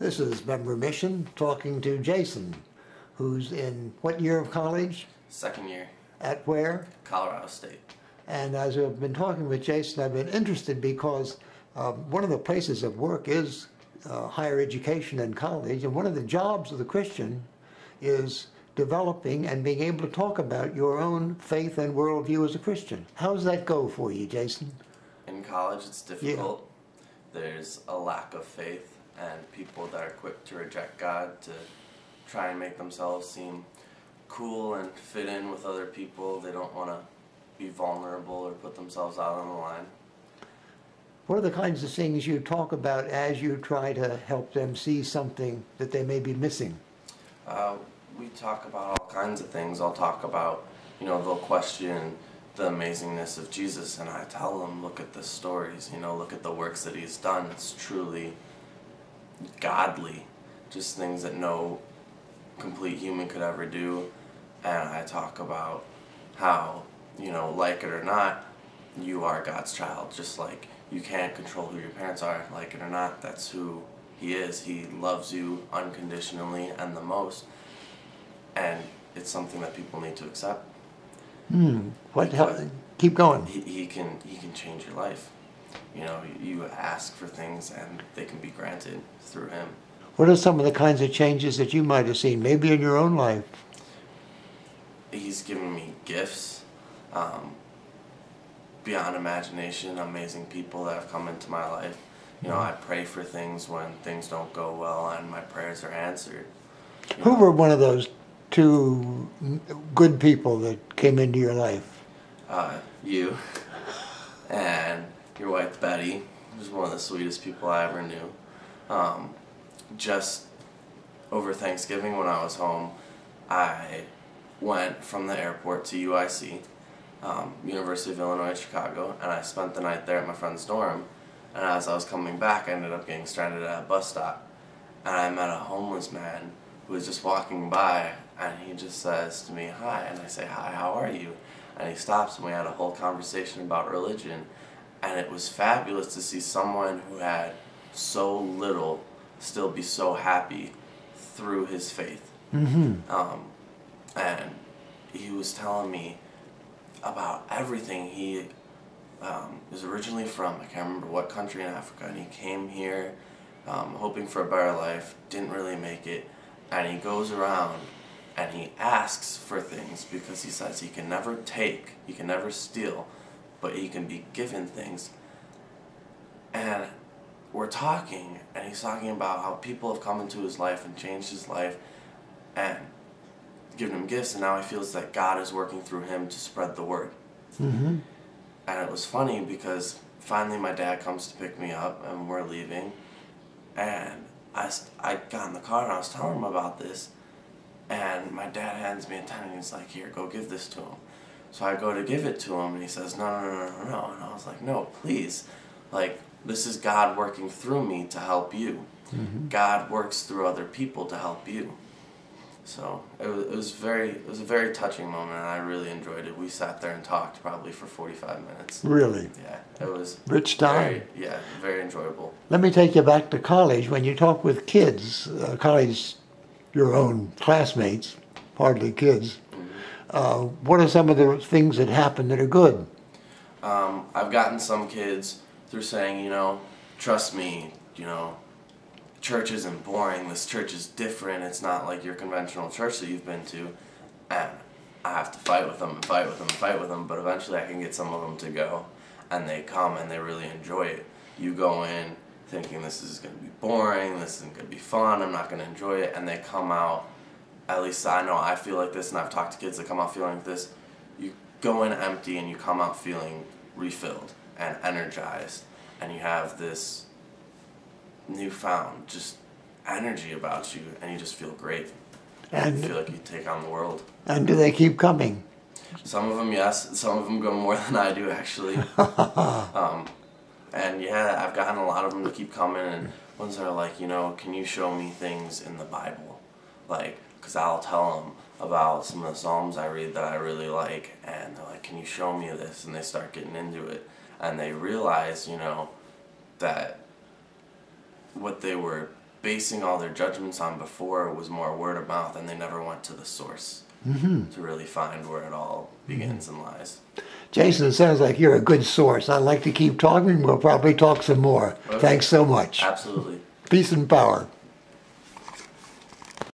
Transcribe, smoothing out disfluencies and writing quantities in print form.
This is Member Mission talking to Jason, who's in what year of college? Second year. At where? Colorado State. And as I've been talking with Jason, I've been interested because one of the places of work is higher education and college, and one of the jobs of the Christian is developing and being able to talk about your own faith and worldview as a Christian. How does that go for you, Jason? In college, it's difficult. Yeah. There's a lack of faith and people that are quick to reject God to try and make themselves seem cool and fit in with other people. They don't want to be vulnerable or put themselves out on the line. What are the kinds of things you talk about as you try to help them see something that they may be missing? We talk about all kinds of things. I'll talk about, they'll question the amazingness of Jesus, and I tell them, look at the stories, look at the works that he's done. It's truly godly, just things that no complete human could ever do. And I talk about how, like it or not, you are God's child. Just like you can't control who your parents are, like it or not, that's who he is. He loves you unconditionally and the most. And it's something that people need to accept. Keep going. He can change your life. You ask for things and they can be granted through him. What are some of the kinds of changes that you might have seen, maybe in your own life? He's given me gifts, beyond imagination, amazing people that have come into my life. I pray for things when things don't go well and my prayers are answered. Who were one of those two good people that came into your life? You and your wife Betty, who's one of the sweetest people I ever knew. Just over Thanksgiving when I was home, I went from the airport to UIC, University of Illinois Chicago, and I spent the night there at my friend's dorm. And as I was coming back, I ended up getting stranded at a bus stop, and I met a homeless man who was just walking by, and he just says to me, "Hi," and I say, "Hi, how are you?" And he stops and we had a whole conversation about religion, and it was fabulous to see someone who had so little still be so happy through his faith. And he was telling me about everything. He is originally from, I can't remember what country in Africa, and he came here hoping for a better life, didn't really make it, and he goes around and he asks for things because he says he can never take, he can never steal, but he can be given things. And we're talking, and he's talking about how people have come into his life and changed his life and given him gifts, and now he feels that God is working through him to spread the word. And it was funny because finally my dad comes to pick me up and we're leaving, and I got in the car and I was telling him about this, and my dad hands me a pen and he's like, "Here, go give this to him." So I go to give it to him and he says, "No, no, no, no, no." And I was like, "No, please. Like, this is God working through me to help you. God works through other people to help you." So it was a very touching moment, and I really enjoyed it. We sat there and talked probably for 45 minutes. Really? Yeah, it was rich time. Very enjoyable. Let me take you back to college. When you talk with kids, college, your own classmates, hardly kids, what are some of the things that happen that are good? I've gotten some kids through saying, trust me, church isn't boring, this church is different, it's not like your conventional church that you've been to, and I have to fight with them and fight with them and fight with them, but eventually I can get some of them to go, and they come and they really enjoy it. You go in thinking this is going to be boring, this isn't going to be fun, I'm not going to enjoy it, and they come out, at least I know I feel like this, and I've talked to kids that come out feeling like this. You go in empty and you come out feeling refilled and energized, and you have this newfound just energy about you, and you just feel great. And you feel like you take on the world. And do they keep coming? Some of them, yes. Some of them go more than I do, actually. And yeah, I've gotten a lot of them to keep coming, and ones that are like, can you show me things in the Bible? Like, because I'll tell them about some of the Psalms I read that I really like, and they're like, "Can you show me this?" And they start getting into it, and they realize, that what they were basing all their judgments on before was more word of mouth, and they never went to the source to really find where it all begins and lies. Jason, it sounds like you're a good source. I'd like to keep talking. We'll probably talk some more. Okay. Thanks so much. Absolutely. Peace and power.